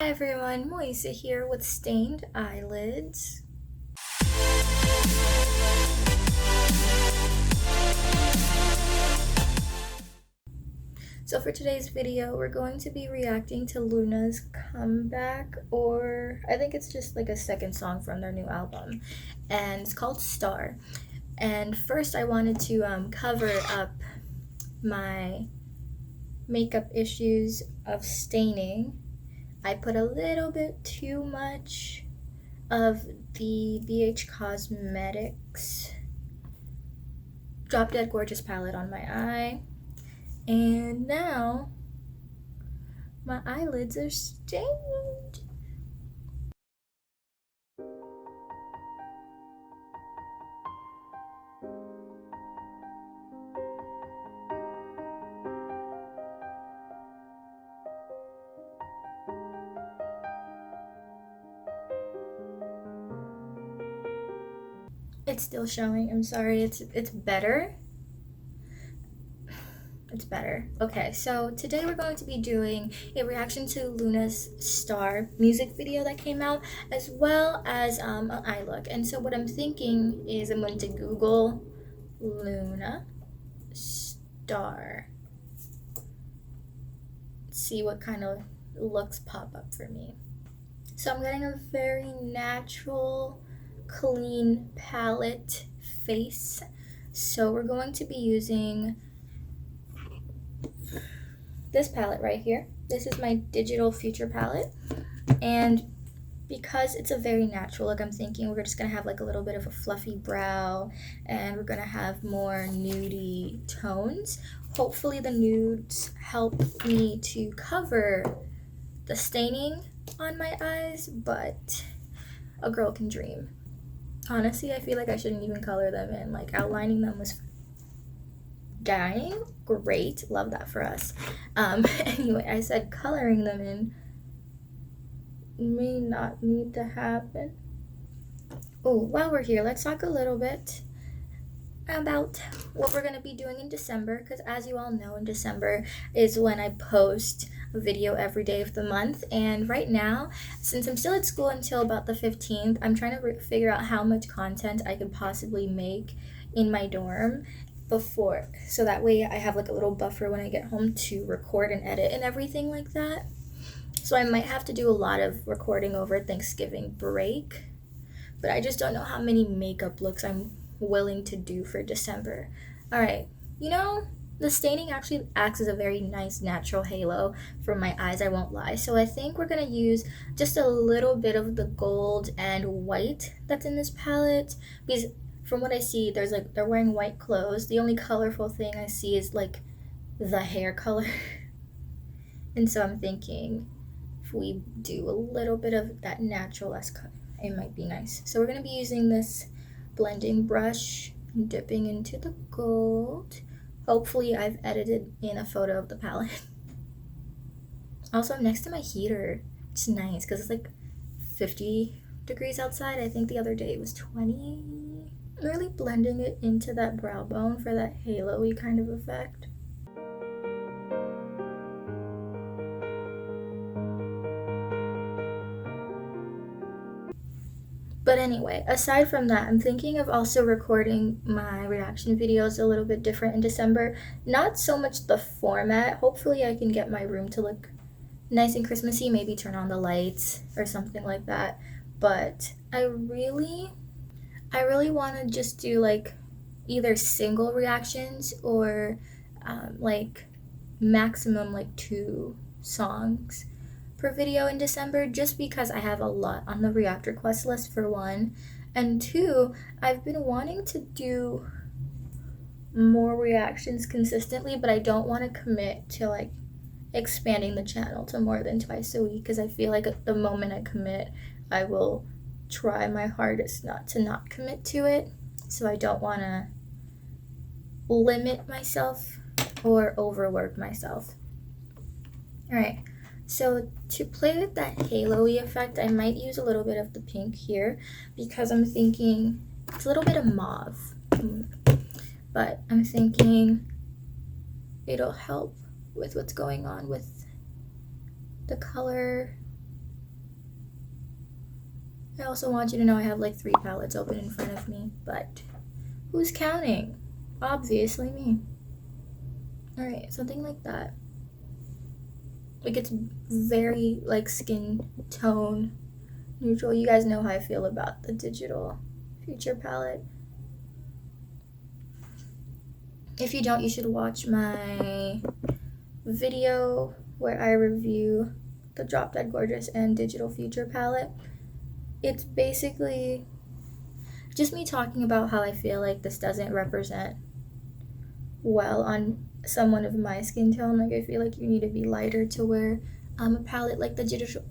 Hi everyone, Moisa here with Stained Eyelids. So for today's video, we're going to be reacting to Loona's comeback, or I think it's just like a second song from their new album, and it's called Star. And first I wanted to cover up my makeup issues of staining. I put a little bit too much of the BH Cosmetics Drop Dead Gorgeous palette on my eye, and now my eyelids are stained. It's still showing. I'm sorry. It's better. It's better. Okay, so today we're going to be doing a reaction to Loona's Star music video that came out, as well as an eye look. And so what I'm thinking is I'm going to Google Loona Star. See what kind of looks pop up for me. So I'm getting a very natural, clean palette face. So we're going to be using this palette right here. This is my Digital Future palette, and because it's a very natural look, I'm thinking we're just gonna have like a little bit of a fluffy brow, and we're gonna have more nudie tones. Hopefully the nudes help me to cover the staining on my eyes, but a girl can dream. Honestly, I feel like I shouldn't even color them in. Like, outlining them was dying. Great, love that for us. Anyway, I said coloring them in may not need to happen. Oh, while we're here, let's talk a little bit about what we're going to be doing in December, because as you all know, in December is when I post a video every day of the month. And right now, since I'm still at school until about the 15th, I'm trying to figure out how much content I could possibly make in my dorm before, so that way I have like a little buffer when I get home to record and edit and everything like that. So I might have to do a lot of recording over Thanksgiving break, but I just don't know how many makeup looks I'm willing to do for December. All right, the staining actually acts as a very nice natural halo for my eyes, I won't lie. So I think we're gonna use just a little bit of the gold and white that's in this palette, because from what I see, they're wearing white clothes. The only colorful thing I see is like the hair color. And so I'm thinking if we do a little bit of that natural-esque, it might be nice. So we're gonna be using this blending brush and dipping into the gold. Hopefully I've edited in a photo of the palette. Also, I'm next to my heater. It's nice because it's like 50 degrees outside. I think the other day it was 20. Really blending it into that brow bone for that halo-y kind of effect. But anyway, aside from that, I'm thinking of also recording my reaction videos a little bit different in December. Not so much the format. Hopefully I can get my room to look nice and Christmassy, maybe turn on the lights or something like that. But I really want to just do like either single reactions or like maximum like 2 songs per video in December, just because I have a lot on the react request list, for one, and 2, I've been wanting to do more reactions consistently, but I don't want to commit to like expanding the channel to more than twice a week, because I feel like at the moment I commit, I will try my hardest not to commit to it. So I don't want to limit myself or overwork myself. All right, so to play with that halo-y effect, I might use a little bit of the pink here, because I'm thinking it's a little bit of mauve, but I'm thinking it'll help with what's going on with the color I also want you to know I have like 3 palettes open in front of me, but who's counting? Obviously me. Alright, something like that. Like it's very like skin tone neutral. You guys know how I feel about the digital future palette. If you don't, you should watch my video where I review the Drop Dead Gorgeous and Digital Future palette. It's basically just me talking about how I feel like this doesn't represent well on someone of my skin tone. Like I feel like you need to be lighter to wear a palette like the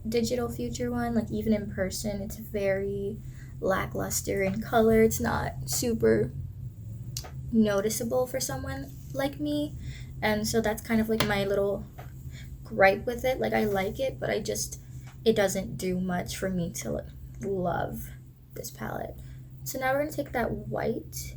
digital future one. Like even in person, it's very lackluster in color. It's not super noticeable for someone like me, and so that's kind of like my little gripe with it. Like I like it, but it doesn't do much for me to love this palette. So now we're gonna take that white.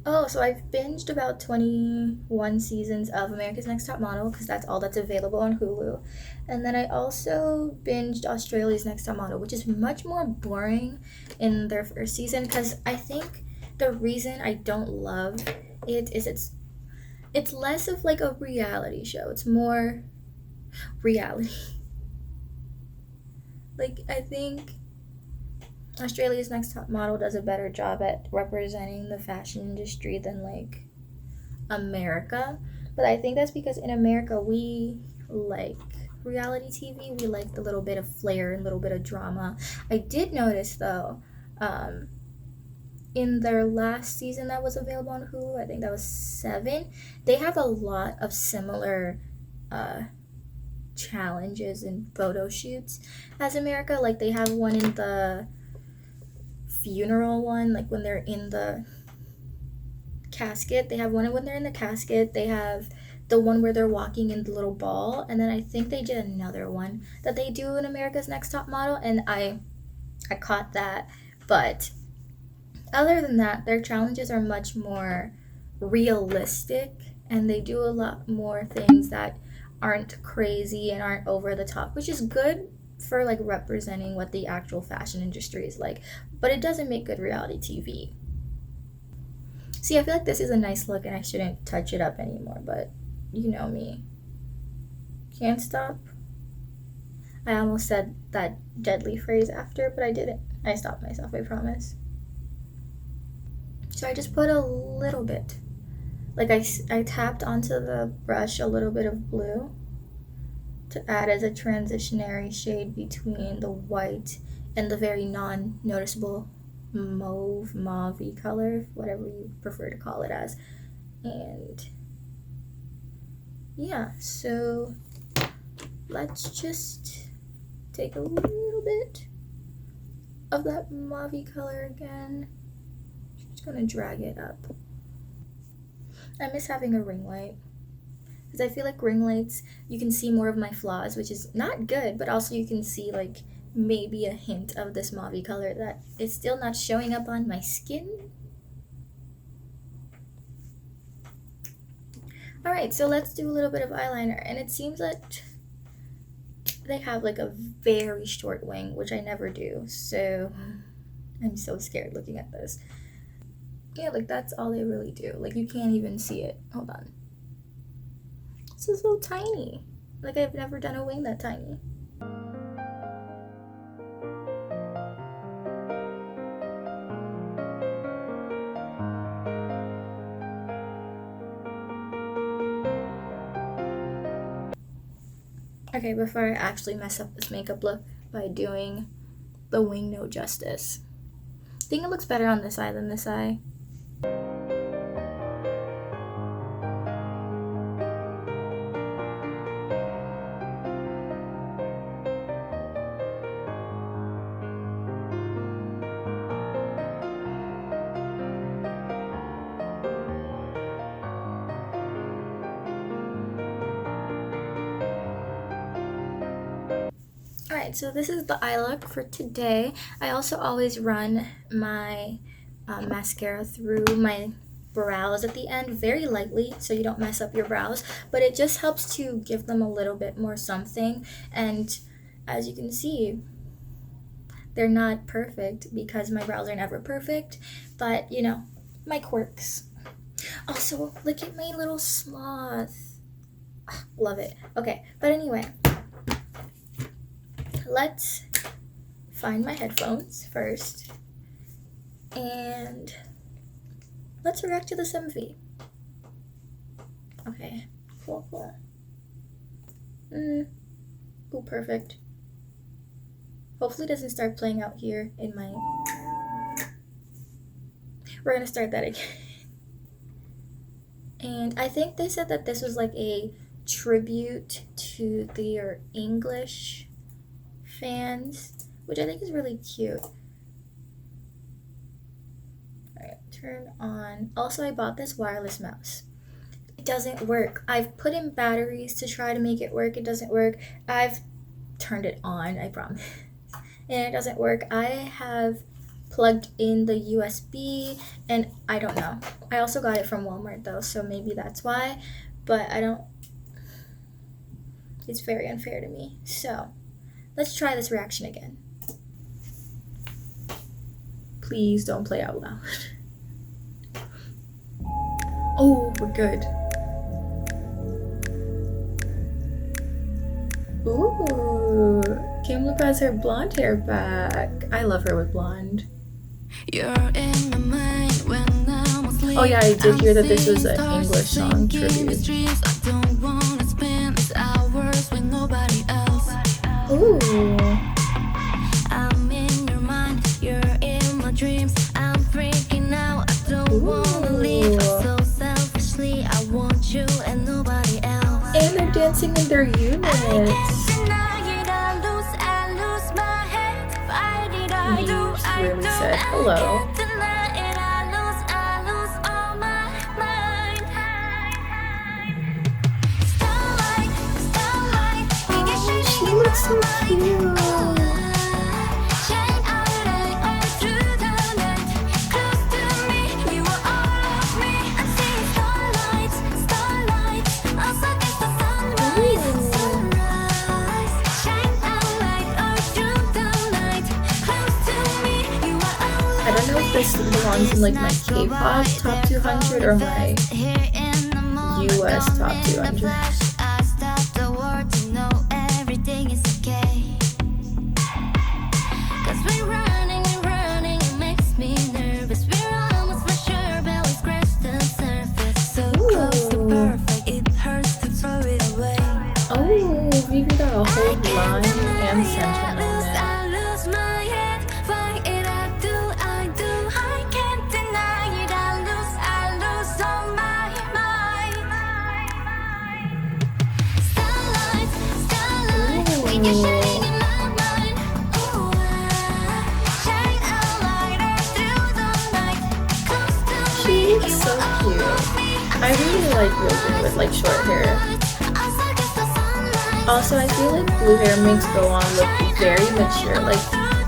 Oh, so I've binged about 21 seasons of America's Next Top Model because that's all that's available on Hulu. And then I also binged Australia's Next Top Model, which is much more boring in their first season because I think the reason I don't love it is it's less of like a reality show. It's more reality. Like I think Australia's Next Top Model does a better job at representing the fashion industry than like America. But I think that's because in America we like reality TV. We like the little bit of flair and little bit of drama. I did notice though, in their last season that was available on Hulu, I think that was 7, they have a lot of similar challenges and photo shoots as America. Like they have one in the funeral one, like when they're in the casket. They have one when they're in the casket. They have the one where they're walking in the little ball, and then I think they did another one that they do in America's Next Top Model, and I caught that. But other than that, their challenges are much more realistic, and they do a lot more things that aren't crazy and aren't over the top, which is good for like representing what the actual fashion industry is like, but it doesn't make good reality TV. See, I feel like this is a nice look and I shouldn't touch it up anymore, but you know me. Can't stop. I almost said that deadly phrase after, but I didn't. I stopped myself, I promise. So I just put a little bit. Like I tapped onto the brush a little bit of blue to add as a transitionary shade between the white and the very non-noticeable mauve color, whatever you prefer to call it as. And yeah, so let's just take a little bit of that mauve color again. Just gonna drag it up. I miss having a ring light because I feel like ring lights you can see more of my flaws, which is not good, but also you can see like maybe a hint of this mauve color that is still not showing up on my skin. Alright, so let's do a little bit of eyeliner, and it seems that they have like a very short wing, which I never do, so I'm so scared looking at this. Yeah, like that's all they really do. Like you can't even see it. Hold on. This is so tiny. Like I've never done a wing that tiny. Okay, before I actually mess up this makeup look by doing the wing no justice. I think it looks better on this eye than this eye. Alright, so this is the eye look for today. I also always run my mascara through my brows at the end very lightly so you don't mess up your brows, but it just helps to give them a little bit more something. And as you can see, they're not perfect because my brows are never perfect, but you know, my quirks. Also, look at my little sloth. Love it. Okay, but anyway, let's find my headphones first and let's react to this MV. Okay, cool. Oh, perfect. Hopefully it doesn't start playing out here in my... We're gonna start that again. And I think they said that this was like a tribute to their English fans, which I think is really cute. Alright, turn on. Also, I bought this wireless mouse. It doesn't work. I've put in batteries to try to make it work. It doesn't work. I've turned it on, I promise. And it doesn't work. I have plugged in the USB and I don't know. I also got it from Walmart though, so maybe that's why, but I don't... It's very unfair to me. So, let's try this reaction again. Please don't play out loud. Oh, we're good. Ooh, Kim Lip has her blonde hair back. I love her with blonde. You're in my mind when I'm asleep. Oh yeah, I did hear that this was an English song tribute. Ooh. I'm in your mind, you're in my dreams. I'm freaking out, I don't wanna leave. So selfishly, I want you and nobody else. And they're dancing in their units. He really said hello. Oh, she looks so cute. I don't know if this belongs in like my K-pop top 200 or my US top 200. Oh, we got a whole line and sentiment. She's so cute. I really like Loona with like short hair. Also, I feel like blue hair makes Go-On look very mature. Like,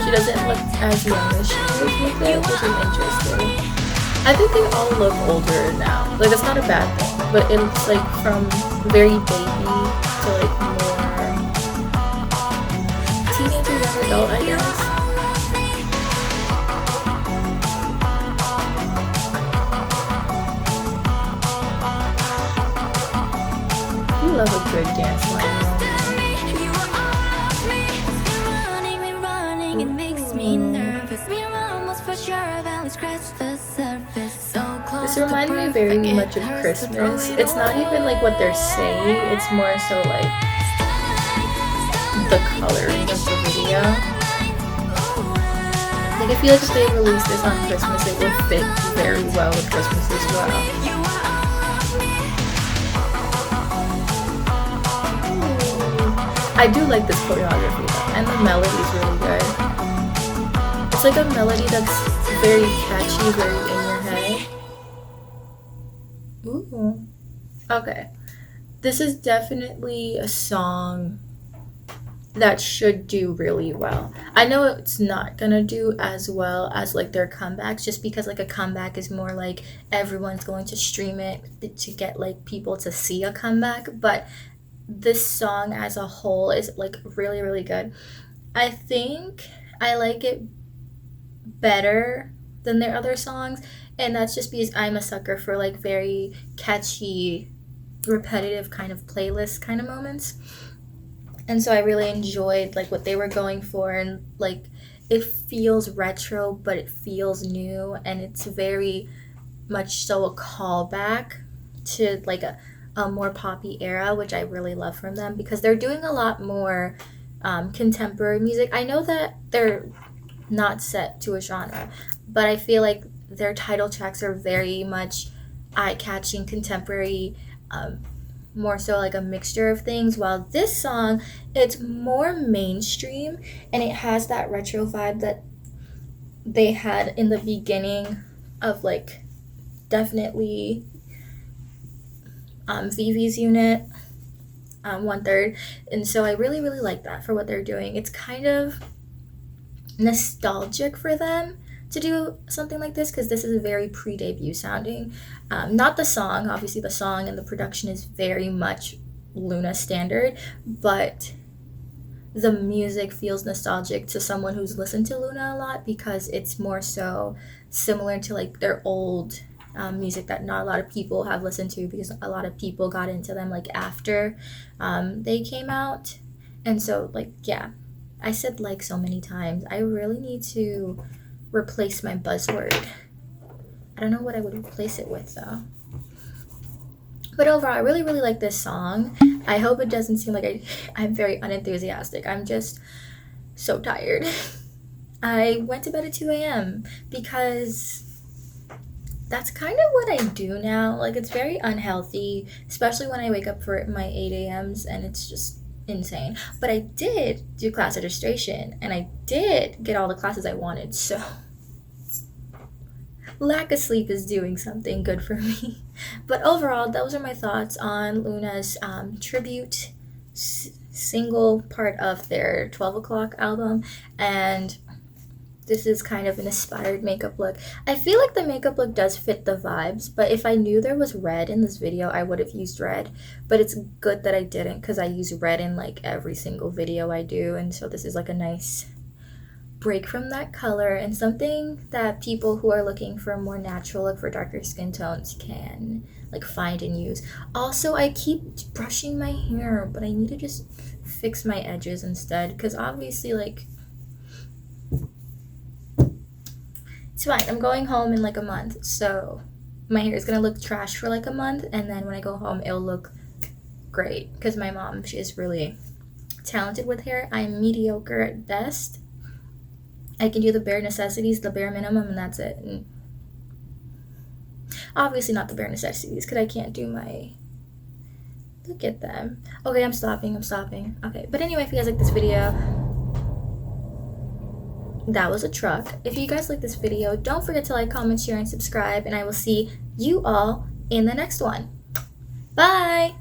she doesn't look as young as she was with it, which is interesting. I think they all look older now. Like, it's not a bad thing, but it's like from very baby to like more teenager, young adult, I guess. You love a good dance line. This reminds me very much of Christmas. It's not even like what they're saying, it's more so like the coloring of the video. Like, I feel like if they released this on Christmas, it would fit very well with Christmas as well. I do like this choreography though, and the melody is really good. It's like a melody that's very catchy, very in your head. Ooh. Okay. This is definitely a song that should do really well. I know it's not gonna do as well as like their comebacks, just because like a comeback is more like everyone's going to stream it to get like people to see a comeback, but this song as a whole is like really, really good. I think I like it better than their other songs, and that's just because I'm a sucker for like very catchy, repetitive kind of playlist kind of moments. And so I really enjoyed like what they were going for, and like it feels retro but it feels new, and it's very much so a callback to like a more poppy era, which I really love from them because they're doing a lot more contemporary music. I know that they're not set to a genre, but I feel like their title tracks are very much eye-catching contemporary, um, more so like a mixture of things, while this song, it's more mainstream, and it has that retro vibe that they had in the beginning of like definitely Vivi's unit, one third. And so I really, really like that for what they're doing. It's kind of nostalgic for them to do something like this because this is very pre-debut sounding. Not the song, obviously the song and the production is very much Loona standard, but the music feels nostalgic to someone who's listened to Loona a lot because it's more so similar to like their old music that not a lot of people have listened to because a lot of people got into them like after they came out. And so like yeah, I said like so many times. I really need to replace my buzzword. I don't know what I would replace it with though. But overall, I really, really like this song. I hope it doesn't seem like I'm very unenthusiastic. I'm just so tired. I went to bed at 2 a.m. because that's kind of what I do now. Like, it's very unhealthy, especially when I wake up for my 8 a.m.s, and it's just insane. But I did do class registration, and I did get all the classes I wanted, so lack of sleep is doing something good for me. But overall, those are my thoughts on Luna's tribute single part of their 12 o'clock album. And this is kind of an inspired makeup look. I feel like the makeup look does fit the vibes, but if I knew there was red in this video, I would have used red. But it's good that I didn't because I use red in like every single video I do. And so this is like a nice break from that color and something that people who are looking for a more natural look for darker skin tones can like find and use. Also, I keep brushing my hair, but I need to just fix my edges instead because obviously like it's fine. I'm going home in like a month, so my hair is gonna look trash for like a month, and then when I go home it'll look great because my mom, she is really talented with hair. I'm mediocre at best. I can do the bare necessities, the bare minimum, and that's it. And obviously not the bare necessities because I can't do my... Look at them. Okay, I'm stopping. Okay, but anyway, if you guys like this video, that was a truck. If you guys like this video, don't forget to like, comment, share, and subscribe, and I will see you all in the next one. Bye!